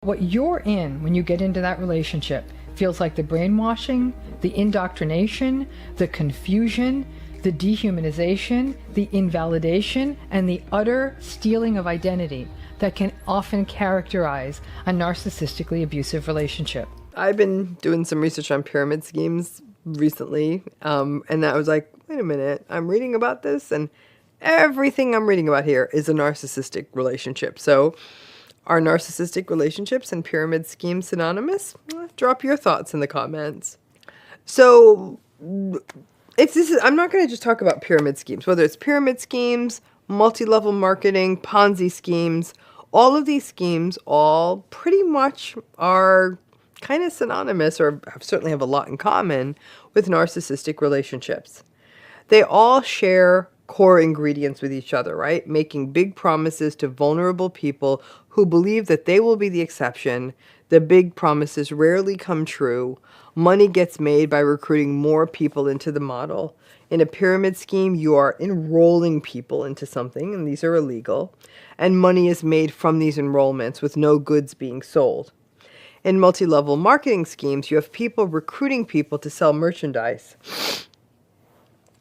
What you're in when you get into that relationship feels like the brainwashing, the indoctrination, the confusion, the dehumanization, the invalidation, and the utter stealing of identity that can often characterize a narcissistically abusive relationship. I've been doing some research on pyramid schemes recently, and I was like, wait a minute, I'm reading about this, and everything I'm reading about here is a narcissistic relationship. So are narcissistic relationships and pyramid schemes synonymous? Drop your thoughts in the comments. So I'm not going to just talk about pyramid schemes, whether it's pyramid schemes, multi-level marketing, Ponzi schemes. All of these schemes all pretty much are kind of synonymous, or certainly have a lot in common with narcissistic relationships. They all share core ingredients with each other, right? Making big promises to vulnerable people who believe that they will be the exception. The big promises rarely come true. Money gets made by recruiting more people into the model. In a pyramid scheme, you are enrolling people into something, and these are illegal, and money is made from these enrollments with no goods being sold. In multi-level marketing schemes, you have people recruiting people to sell merchandise.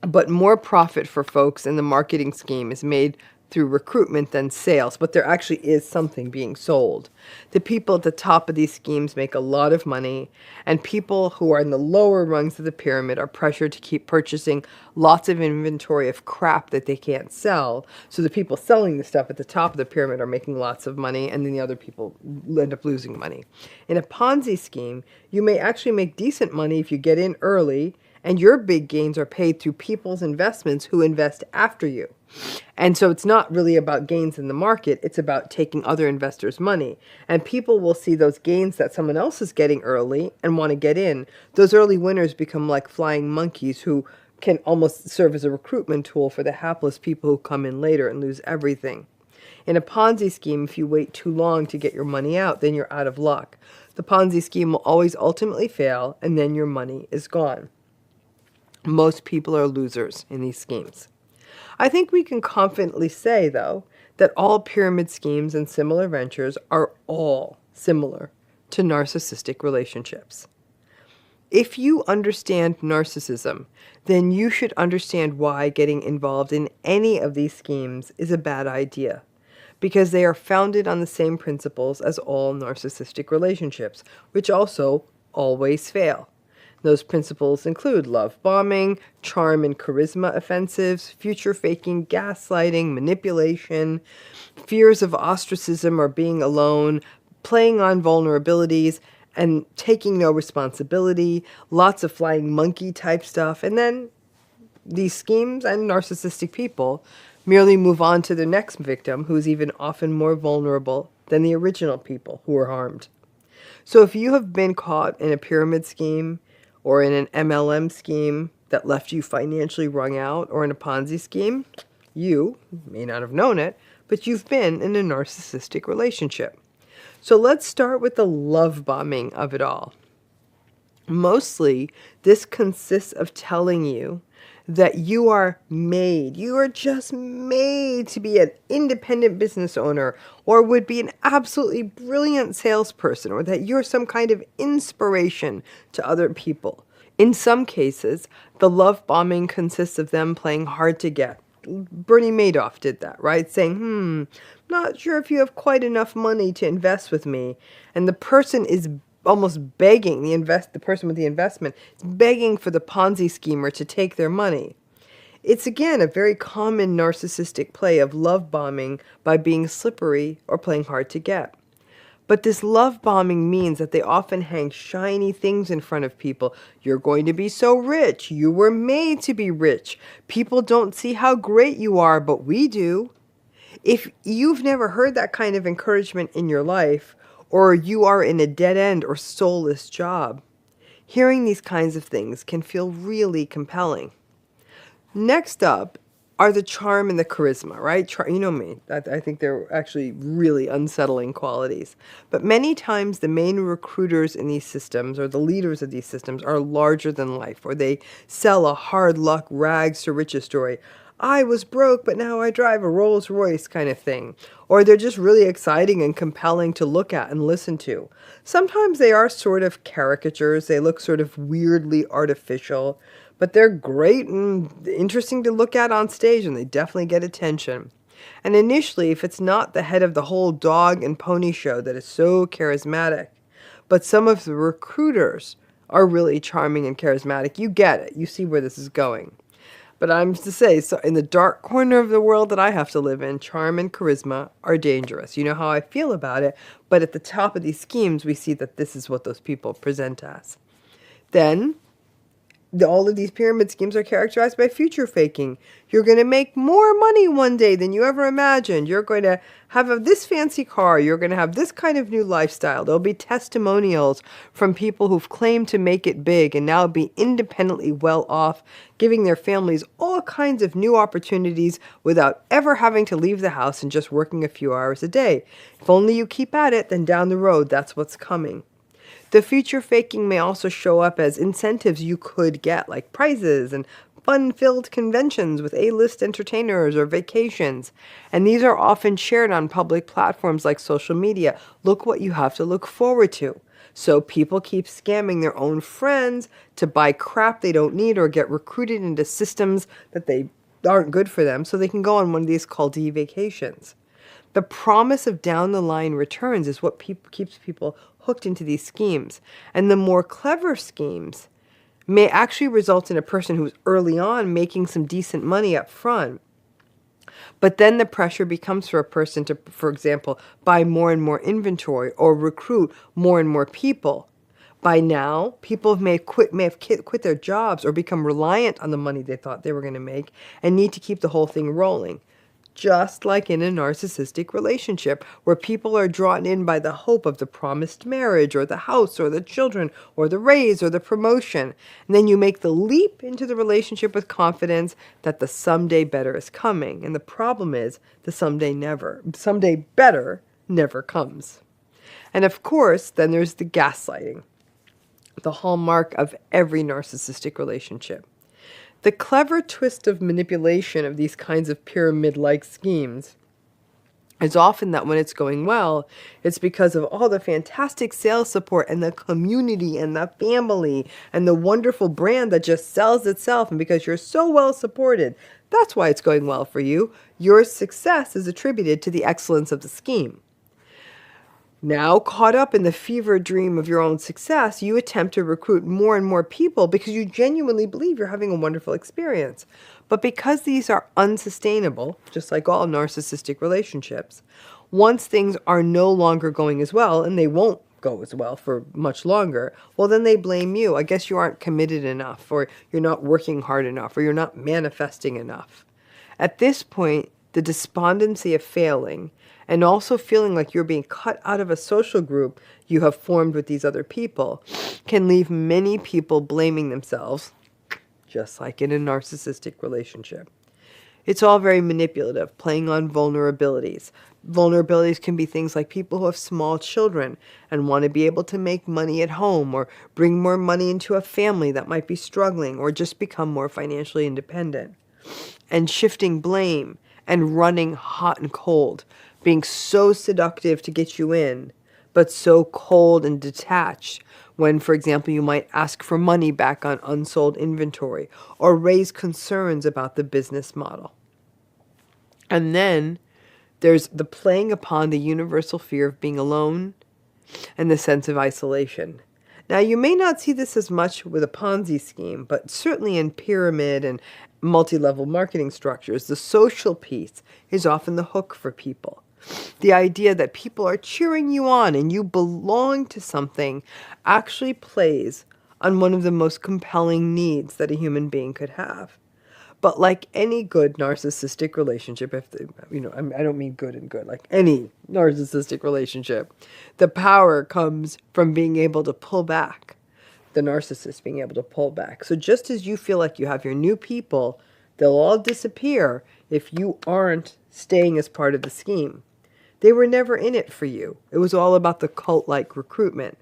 But more profit for folks in the marketing scheme is made through recruitment than sales, but there actually is something being sold. The people at the top of these schemes make a lot of money, and people who are in the lower rungs of the pyramid are pressured to keep purchasing lots of inventory of crap that they can't sell. So the people selling the stuff at the top of the pyramid are making lots of money, and then the other people end up losing money. In a Ponzi scheme, you may actually make decent money if you get in early, and your big gains are paid through people's investments who invest after you. And so it's not really about gains in the market, it's about taking other investors' money. And people will see those gains that someone else is getting early and want to get in. Those early winners become like flying monkeys who can almost serve as a recruitment tool for the hapless people who come in later and lose everything. In a Ponzi scheme, if you wait too long to get your money out, then you're out of luck. The Ponzi scheme will always ultimately fail, and then your money is gone. Most people are losers in these schemes. I think we can confidently say, though, that all pyramid schemes and similar ventures are all similar to narcissistic relationships. If you understand narcissism, then you should understand why getting involved in any of these schemes is a bad idea, because they are founded on the same principles as all narcissistic relationships, which also always fail. Those principles include love bombing, charm and charisma offensives, future faking, gaslighting, manipulation, fears of ostracism or being alone, playing on vulnerabilities, and taking no responsibility, lots of flying monkey type stuff. And then these schemes and narcissistic people merely move on to their next victim, who's even often more vulnerable than the original people who were harmed. So if you have been caught in a pyramid scheme, or in an MLM scheme that left you financially wrung out, or in a Ponzi scheme, you may not have known it, but you've been in a narcissistic relationship. So let's start with the love bombing of it all. Mostly, this consists of telling you that you are just made to be an independent business owner, or would be an absolutely brilliant salesperson, or that you're some kind of inspiration to other people. In some cases, the love bombing consists of them playing hard to get. Bernie Madoff did that, right? Saying, not sure if you have quite enough money to invest with me. And the person is almost begging, the person with the investment, is begging for the Ponzi schemer to take their money. It's again a very common narcissistic play of love bombing by being slippery or playing hard to get. But this love bombing means that they often hang shiny things in front of people. You're going to be so rich. You were made to be rich. People don't see how great you are, but we do. If you've never heard that kind of encouragement in your life, or you are in a dead-end or soulless job, hearing these kinds of things can feel really compelling. Next up are the charm and the charisma, right? You know me. I think they're actually really unsettling qualities. But many times the main recruiters in these systems, or the leaders of these systems, are larger than life, or they sell a hard luck rags to riches story. I was broke, but now I drive a Rolls Royce kind of thing. Or they're just really exciting and compelling to look at and listen to. Sometimes they are sort of caricatures. They look sort of weirdly artificial, but they're great and interesting to look at on stage, and they definitely get attention. And initially, if it's not the head of the whole dog and pony show that is so charismatic, but some of the recruiters are really charming and charismatic, you get it. You see where this is going. But I'm to say, so in the dark corner of the world that I have to live in, charm and charisma are dangerous. You know how I feel about it, but at the top of these schemes, we see that this is what those people present as. Then, all of these pyramid schemes are characterized by future faking. You're going to make more money one day than you ever imagined. You're going to have this fancy car. You're going to have this kind of new lifestyle. There'll be testimonials from people who've claimed to make it big and now be independently well off, giving their families all kinds of new opportunities without ever having to leave the house and just working a few hours a day. If only you keep at it, then down the road, that's what's coming. The future faking may also show up as incentives you could get, like prizes and fun-filled conventions with A-list entertainers or vacations. And these are often shared on public platforms like social media. Look what you have to look forward to. So people keep scamming their own friends to buy crap they don't need or get recruited into systems that they aren't good for them so they can go on one of these culty vacations. The promise of down-the-line returns is what keeps people hooked into these schemes. And the more clever schemes may actually result in a person who's early on making some decent money up front. But then the pressure becomes for a person to, for example, buy more and more inventory or recruit more and more people. By now, people may have quit their jobs or become reliant on the money they thought they were going to make and need to keep the whole thing rolling. Just like in a narcissistic relationship where people are drawn in by the hope of the promised marriage or the house or the children or the raise or the promotion. And then you make the leap into the relationship with confidence that the someday better is coming. And the problem is the someday better never comes. And of course, then there's the gaslighting, the hallmark of every narcissistic relationship. The clever twist of manipulation of these kinds of pyramid-like schemes is often that when it's going well, it's because of all the fantastic sales support and the community and the family and the wonderful brand that just sells itself, and because you're so well supported. That's why it's going well for you. Your success is attributed to the excellence of the scheme. Now, caught up in the fever dream of your own success, you attempt to recruit more and more people because you genuinely believe you're having a wonderful experience. But because these are unsustainable, just like all narcissistic relationships, once things are no longer going as well, and they won't go as well for much longer, well, then they blame you. I guess you aren't committed enough, or you're not working hard enough, or you're not manifesting enough. At this point, the despondency of failing and also feeling like you're being cut out of a social group you have formed with these other people can leave many people blaming themselves, just like in a narcissistic relationship. It's all very manipulative, playing on vulnerabilities. Vulnerabilities can be things like people who have small children and want to be able to make money at home or bring more money into a family that might be struggling or just become more financially independent. And shifting blame and running hot and cold, being so seductive to get you in, but so cold and detached when, for example, you might ask for money back on unsold inventory or raise concerns about the business model. And then there's the playing upon the universal fear of being alone and the sense of isolation. Now, you may not see this as much with a Ponzi scheme, but certainly in pyramid and multi-level marketing structures, the social piece is often the hook for people. The idea that people are cheering you on and you belong to something actually plays on one of the most compelling needs that a human being could have. But like any good narcissistic relationship, I don't mean good and good, like any narcissistic relationship, the power comes from being able to pull back, the narcissist being able to pull back. So just as you feel like you have your new people, they'll all disappear if you aren't staying as part of the scheme. They were never in it for you. It was all about the cult-like recruitment.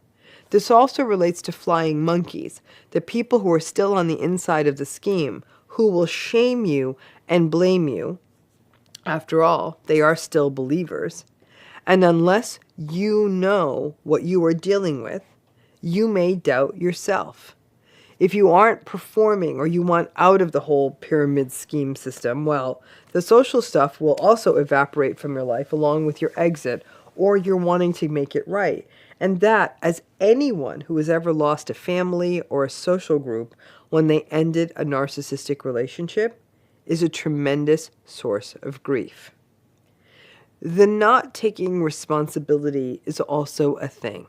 This also relates to flying monkeys, the people who are still on the inside of the scheme, who will shame you and blame you. After all, they are still believers. And unless you know what you are dealing with, you may doubt yourself. If you aren't performing or you want out of the whole pyramid scheme system, well, the social stuff will also evaporate from your life along with your exit or your wanting to make it right. And that, as anyone who has ever lost a family or a social group when they ended a narcissistic relationship, is a tremendous source of grief. The not taking responsibility is also a thing.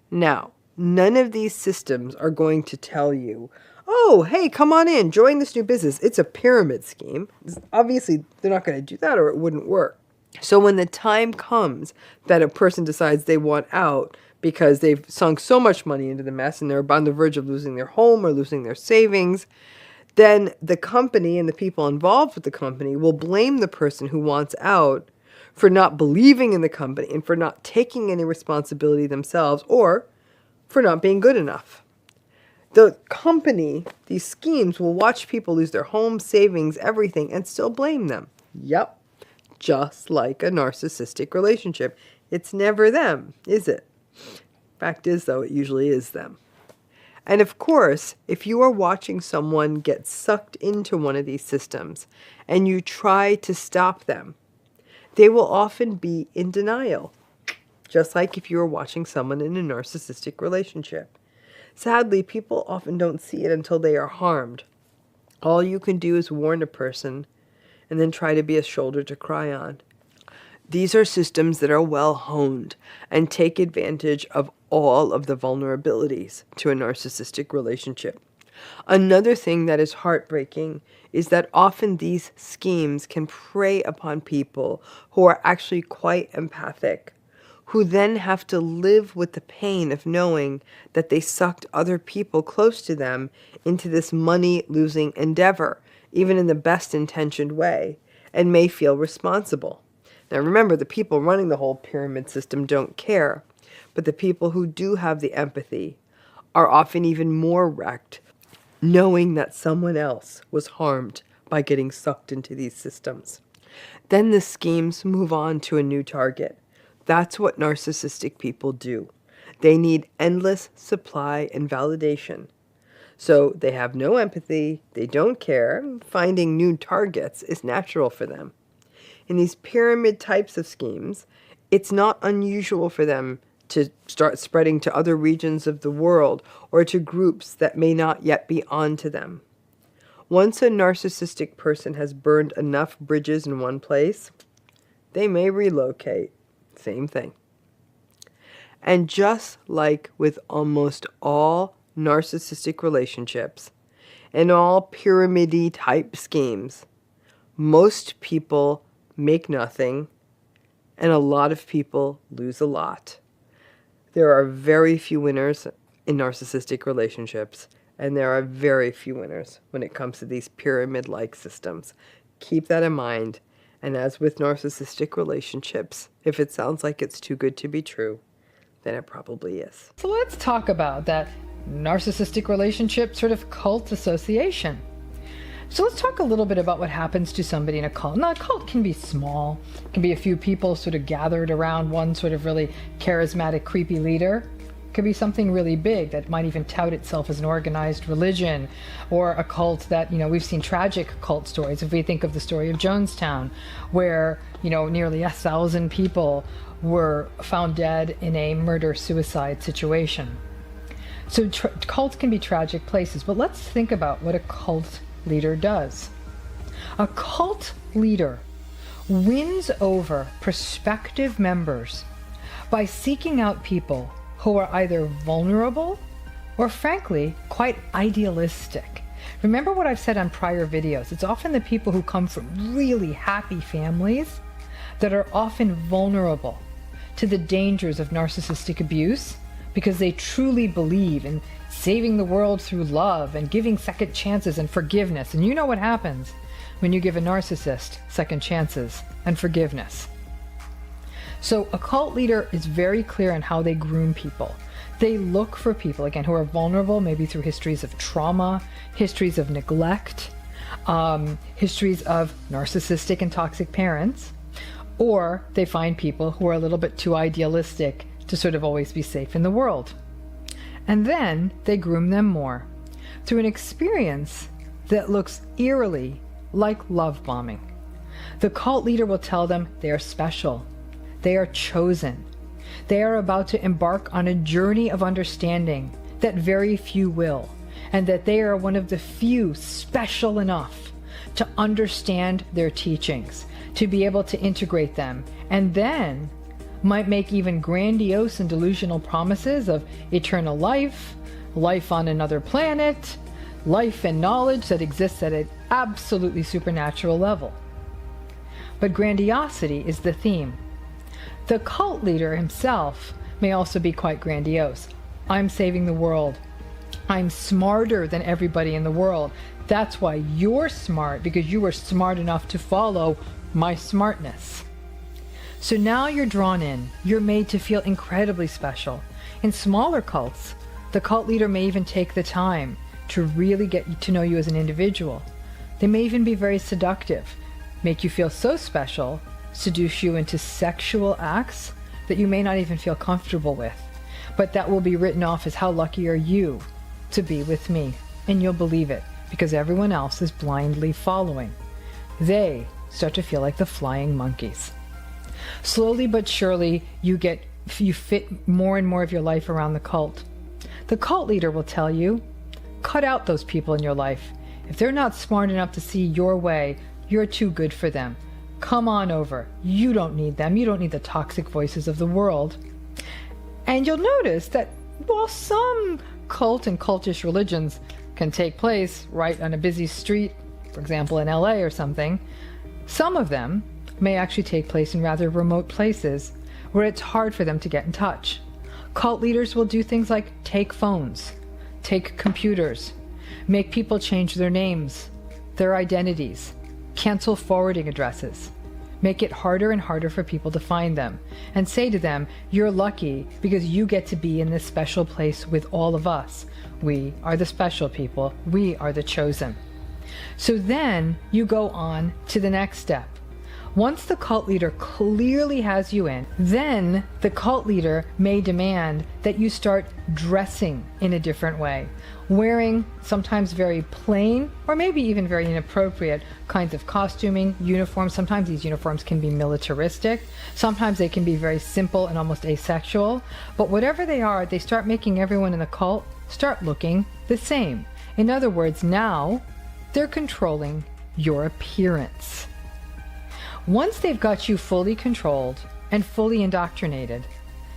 Now, none of these systems are going to tell you, oh, hey, come on in, join this new business. It's a pyramid scheme. Obviously, they're not going to do that or it wouldn't work. So when the time comes that a person decides they want out because they've sunk so much money into the mess and they're on the verge of losing their home or losing their savings, then the company and the people involved with the company will blame the person who wants out for not believing in the company and for not taking any responsibility themselves or for not being good enough. The company, these schemes, will watch people lose their home, savings, everything, and still blame them. Yep, just like a narcissistic relationship. It's never them, is it? Fact is, though, it usually is them. And of course, if you are watching someone get sucked into one of these systems and you try to stop them, they will often be in denial. Just like if you were watching someone in a narcissistic relationship. Sadly, people often don't see it until they are harmed. All you can do is warn a person and then try to be a shoulder to cry on. These are systems that are well honed and take advantage of all of the vulnerabilities to a narcissistic relationship. Another thing that is heartbreaking is that often these schemes can prey upon people who are actually quite empathic, who then have to live with the pain of knowing that they sucked other people close to them into this money-losing endeavor, even in the best-intentioned way, and may feel responsible. Now remember, the people running the whole pyramid system don't care, but the people who do have the empathy are often even more wrecked, knowing that someone else was harmed by getting sucked into these systems. Then the schemes move on to a new target. That's what narcissistic people do. They need endless supply and validation. So they have no empathy, they don't care, finding new targets is natural for them. In these pyramid types of schemes, it's not unusual for them to start spreading to other regions of the world or to groups that may not yet be onto them. Once a narcissistic person has burned enough bridges in one place, they may relocate. Same thing. And just like with almost all narcissistic relationships and all pyramid-y type schemes, most people make nothing and a lot of people lose a lot. There are very few winners in narcissistic relationships, and there are very few winners when it comes to these pyramid-like systems. Keep that in mind. And as with narcissistic relationships, if it sounds like it's too good to be true, then it probably is. So let's talk about that narcissistic relationship sort of cult association. So let's talk a little bit about what happens to somebody in a cult. Now, a cult can be small. It can be a few people sort of gathered around one sort of really charismatic, creepy leader. It could be something really big that might even tout itself as an organized religion, or a cult that, we've seen tragic cult stories. If we think of the story of Jonestown, where, nearly 1,000 people were found dead in a murder-suicide situation. So cults can be tragic places, but let's think about what a cult leader does. A cult leader wins over prospective members by seeking out people who are either vulnerable or, frankly, quite idealistic. Remember what I've said on prior videos. It's often the people who come from really happy families that are often vulnerable to the dangers of narcissistic abuse because they truly believe in saving the world through love and giving second chances and forgiveness. And you know what happens when you give a narcissist second chances and forgiveness. So a cult leader is very clear on how they groom people. They look for people, again, who are vulnerable, maybe through histories of trauma, histories of neglect, histories of narcissistic and toxic parents, or they find people who are a little bit too idealistic to sort of always be safe in the world. And then they groom them more through an experience that looks eerily like love bombing. The cult leader will tell them they are special, they are chosen, they are about to embark on a journey of understanding that very few will, and that they are one of the few special enough to understand their teachings, to be able to integrate them, and then might make even grandiose and delusional promises of eternal life, life on another planet, life and knowledge that exists at an absolutely supernatural level. But grandiosity is the theme. The cult leader himself may also be quite grandiose. I'm saving the world. I'm smarter than everybody in the world. That's why you're smart, because you were smart enough to follow my smartness. So now you're drawn in. You're made to feel incredibly special. In smaller cults, the cult leader may even take the time to really get to know you as an individual. They may even be very seductive, make you feel so special, seduce you into sexual acts that you may not even feel comfortable with. But that will be written off as how lucky are you to be with me. And you'll believe it because everyone else is blindly following. They start to feel like the flying monkeys. Slowly but surely, you fit more and more of your life around the cult. The cult leader will tell you, cut out those people in your life. If they're not smart enough to see your way, you're too good for them. Come on over. You don't need them. You don't need the toxic voices of the world. And you'll notice that while some cult and cultish religions can take place right on a busy street, for example in LA or something, some of them may actually take place in rather remote places where it's hard for them to get in touch. Cult leaders will do things like take phones, take computers, make people change their names, their identities, cancel forwarding addresses, make it harder and harder for people to find them, and say to them, you're lucky because you get to be in this special place with all of us. We are the special people. We are the chosen. So then you go on to the next step. Once the cult leader clearly has you in, then the cult leader may demand that you start dressing in a different way, wearing sometimes very plain or maybe even very inappropriate kinds of costuming, uniforms. Sometimes these uniforms can be militaristic. Sometimes they can be very simple and almost asexual. But whatever they are, they start making everyone in the cult start looking the same. In other words, now they're controlling your appearance. Once they've got you fully controlled and fully indoctrinated,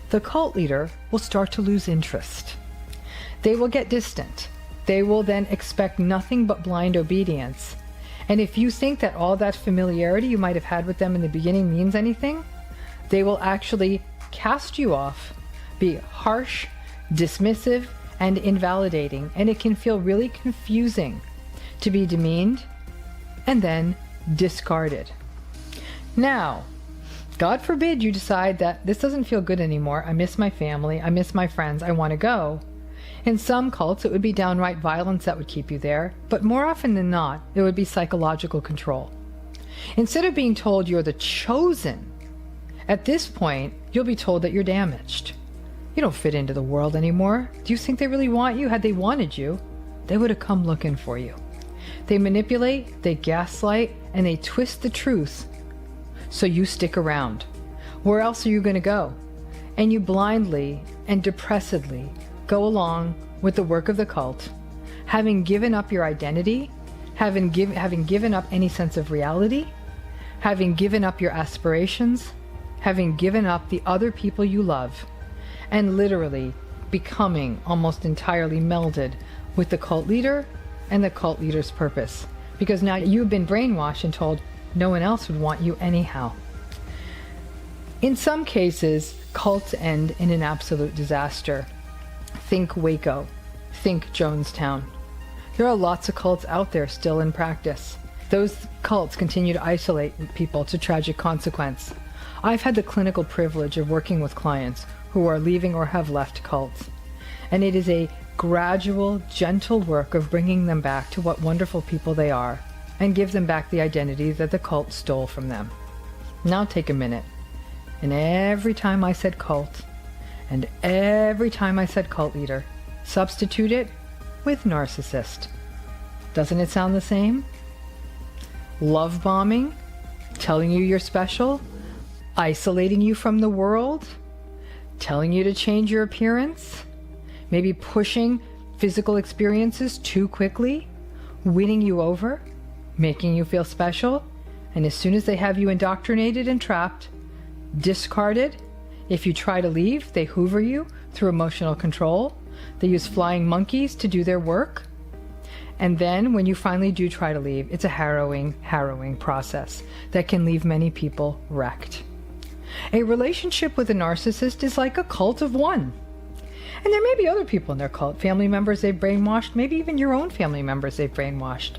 the cult leader will start to lose interest. They will get distant. They will then expect nothing but blind obedience. And if you think that all that familiarity you might have had with them in the beginning means anything, they will actually cast you off, be harsh, dismissive, and invalidating. And it can feel really confusing to be demeaned and then discarded. Now, God forbid you decide that this doesn't feel good anymore. I miss my family. I miss my friends. I want to go. In some cults, it would be downright violence that would keep you there. But more often than not, it would be psychological control. Instead of being told you're the chosen, at this point, you'll be told that you're damaged. You don't fit into the world anymore. Do you think they really want you? Had they wanted you, they would have come looking for you. They manipulate, they gaslight, and they twist the truth so you stick around. Where else are you going to go? And you blindly and depressedly go along with the work of the cult, having given up your identity, having given up any sense of reality, having given up your aspirations, having given up the other people you love, and literally becoming almost entirely melded with the cult leader and the cult leader's purpose. Because now you've been brainwashed and told no one else would want you anyhow. In some cases, cults end in an absolute disaster. Think Waco. Think Jonestown. There are lots of cults out there still in practice. Those cults continue to isolate people to tragic consequence. I've had the clinical privilege of working with clients who are leaving or have left cults. And it is a gradual, gentle work of bringing them back to what wonderful people they are. and give them back the identity that the cult stole from them. Now take a minute, and every time I said cult, and every time I said cult leader, substitute it with narcissist. Doesn't it sound the same? Love bombing, telling you you're special, isolating you from the world, telling you to change your appearance, maybe pushing physical experiences too quickly, winning you over, making you feel special, and as soon as they have you indoctrinated and trapped, discarded, if you try to leave, they hoover you through emotional control. They use flying monkeys to do their work. And then when you finally do try to leave, it's a harrowing process that can leave many people wrecked. A relationship with a narcissist is like a cult of one. And there may be other people in their cult, family members they've brainwashed, maybe even your own family members they've brainwashed.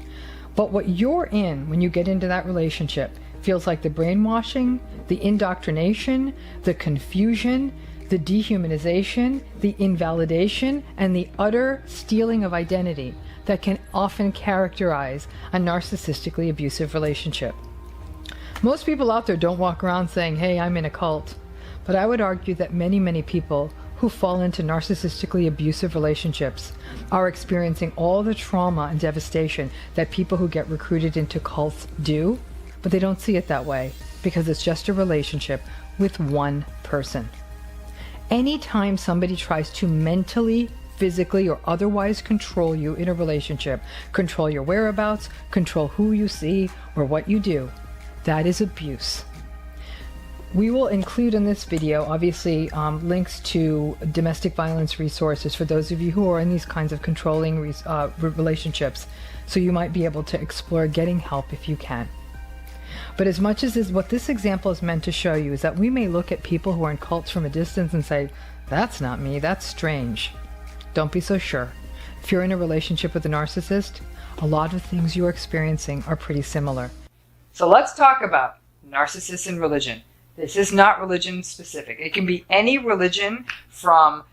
But what you're in when you get into that relationship feels like the brainwashing, the indoctrination, the confusion, the dehumanization, the invalidation, and the utter stealing of identity that can often characterize a narcissistically abusive relationship. Most people out there don't walk around saying, hey, I'm in a cult. But I would argue that many people who fall into narcissistically abusive relationships are experiencing all the trauma and devastation that people who get recruited into cults do, but they don't see it that way because it's just a relationship with one person. Anytime somebody tries to mentally, physically, or otherwise control you in a relationship, control your whereabouts, control who you see or what you do, that is abuse. We will include in this video, obviously, links to domestic violence resources for those of you who are in these kinds of controlling relationships, so you might be able to explore getting help if you can. But as much as what this example is meant to show you is that we may look at people who are in cults from a distance and say, that's not me, that's strange. Don't be so sure. If you're in a relationship with a narcissist, a lot of things you're experiencing are pretty similar. So let's talk about narcissists and religion. This is not religion specific. It can be any religion, from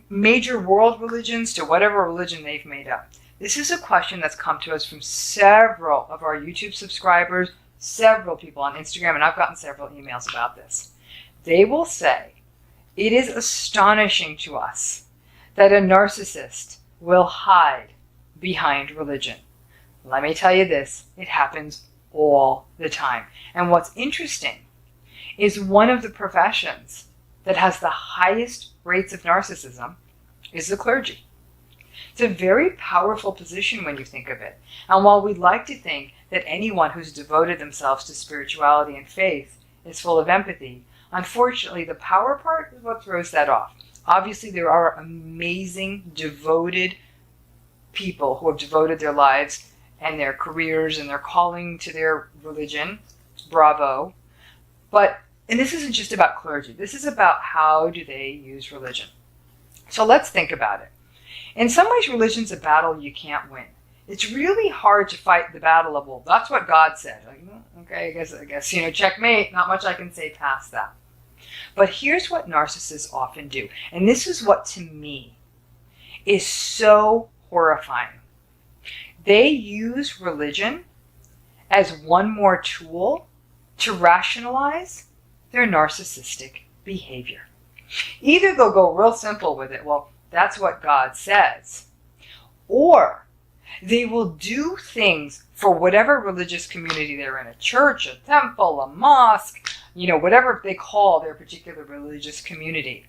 major world religions to whatever religion they've made up. This is a question that's come to us from several of our YouTube subscribers, several people on Instagram, and I've gotten several emails about this. They will say, it is astonishing to us that a narcissist will hide behind religion. Let me tell you this, it happens all the time. And what's interesting is one of the professions that has the highest rates of narcissism is the clergy. It's a very powerful position when you think of it. And while we'd like to think that anyone who's devoted themselves to spirituality and faith is full of empathy, unfortunately, the power part is what throws that off. Obviously, there are amazing, devoted people who have devoted their lives and their careers and their calling to their religion. Bravo. And this isn't just about clergy. This is about how do they use religion. So let's think about it. In some ways, religion's a battle you can't win. It's really hard to fight the battle of, well, that's what God said. Like, okay, I guess, checkmate. Not much I can say past that. But here's what narcissists often do. And this is what, to me, is so horrifying. They use religion as one more tool to rationalize their narcissistic behavior. Either they'll go real simple with it, well, that's what God says, or they will do things for whatever religious community they're in, a church, a temple, a mosque, whatever they call their particular religious community.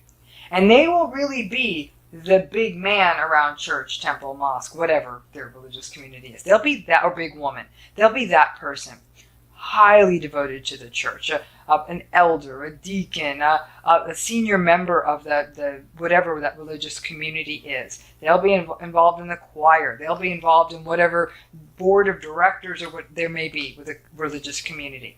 And they will really be the big man around church, temple, mosque, whatever their religious community is. They'll be that, or big woman. They'll be that person, highly devoted to the church, an elder, a deacon, a senior member of the whatever that religious community is. They'll be involved in the choir. They'll be involved in whatever board of directors or what there may be with a religious community.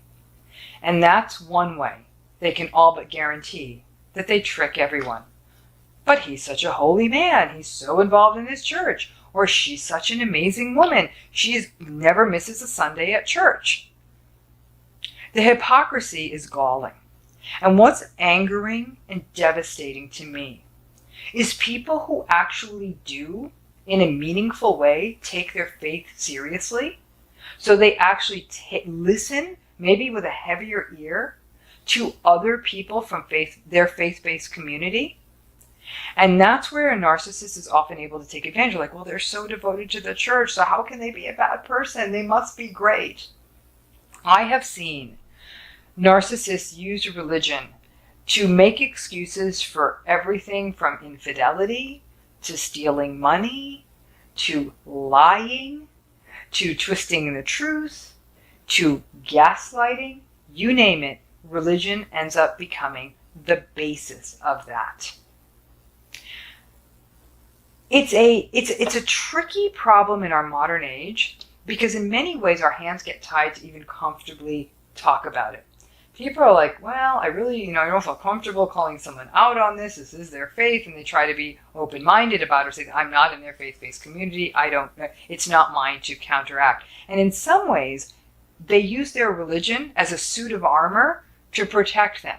And that's one way they can all but guarantee that they trick everyone. But he's such a holy man. He's so involved in his church. Or she's such an amazing woman. She never misses a Sunday at church. The hypocrisy is galling. And what's angering and devastating to me is people who actually do, in a meaningful way, take their faith seriously, So they actually listen, maybe with a heavier ear, to other people from their faith-based community. And that's where a narcissist is often able to take advantage. Like, well, they're so devoted to the church, so how can they be a bad person? They must be great. I have seen narcissists use religion to make excuses for everything from infidelity to stealing money to lying to twisting the truth to gaslighting. You name it, religion ends up becoming the basis of that. It's a tricky problem in our modern age because in many ways our hands get tied to even comfortably talk about it. People are like, well, I really, I don't feel comfortable calling someone out on this. This is their faith, and they try to be open-minded about it, say, I'm not in their faith-based community. It's not mine to counteract. And in some ways, they use their religion as a suit of armor to protect them.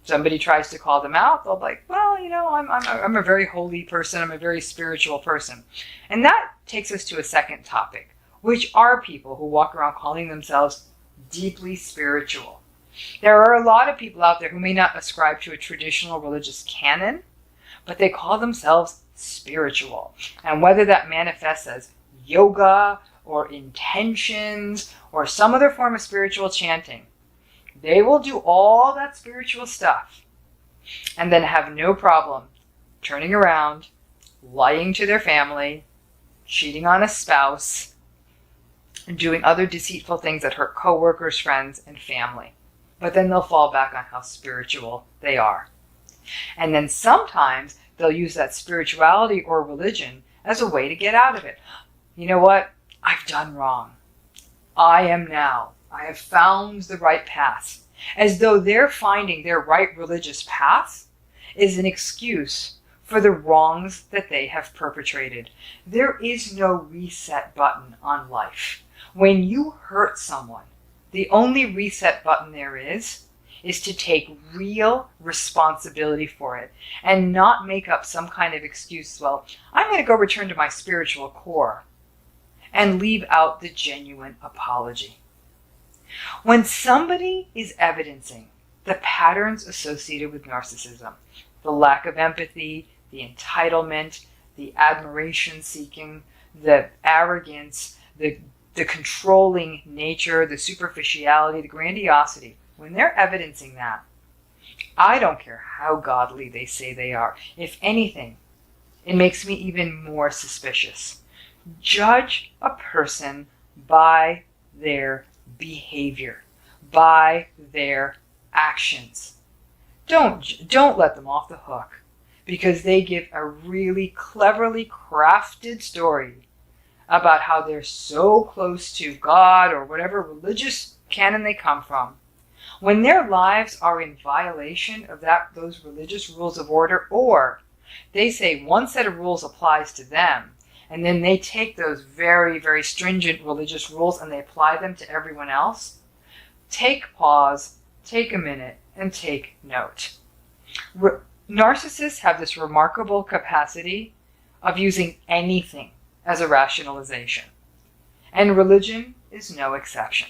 If somebody tries to call them out, they'll be like, well, I'm a very holy person. I'm a very spiritual person. And that takes us to a second topic, which are people who walk around calling themselves deeply spiritual. There are a lot of people out there who may not ascribe to a traditional religious canon, but they call themselves spiritual. And whether that manifests as yoga or intentions or some other form of spiritual chanting, they will do all that spiritual stuff and then have no problem turning around, lying to their family, cheating on a spouse, and doing other deceitful things that hurt coworkers, friends, and family. But then they'll fall back on how spiritual they are. And then sometimes they'll use that spirituality or religion as a way to get out of it. You know what? I've done wrong. I have found the right path. As though they're finding their right religious path is an excuse for the wrongs that they have perpetrated. There is no reset button on life. When you hurt someone, the only reset button there is to take real responsibility for it and not make up some kind of excuse. Well, I'm going to go return to my spiritual core and leave out the genuine apology. When somebody is evidencing the patterns associated with narcissism, the lack of empathy, the entitlement, the admiration seeking, the arrogance, the controlling nature, the superficiality, the grandiosity, when they're evidencing that, I don't care how godly they say they are. If anything, it makes me even more suspicious. Judge a person by their behavior, by their actions. Don't let them off the hook because they give a really cleverly crafted story about how they're so close to God or whatever religious canon they come from, when their lives are in violation of those religious rules of order, or they say one set of rules applies to them, and then they take those very, very stringent religious rules and they apply them to everyone else, take pause, take a minute, and take note. Narcissists have this remarkable capacity of using anything as a rationalization. And religion is no exception.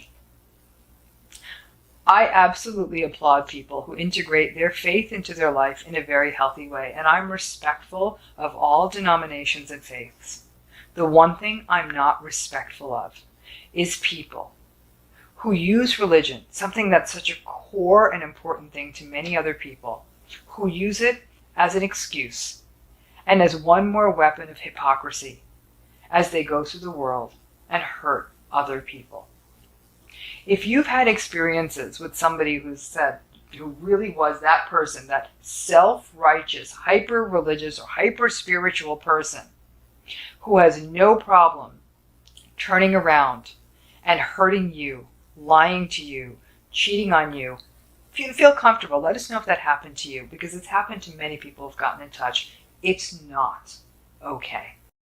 I absolutely applaud people who integrate their faith into their life in a very healthy way, and I'm respectful of all denominations and faiths. The one thing I'm not respectful of is people who use religion, something that's such a core and important thing to many other people, who use it as an excuse and as one more weapon of hypocrisy as they go through the world and hurt other people. If you've had experiences with somebody who really was that person, that self-righteous, hyper-religious, or hyper-spiritual person who has no problem turning around and hurting you, lying to you, cheating on you, if you feel comfortable, let us know if that happened to you, because it's happened to many people who've gotten in touch. It's not okay.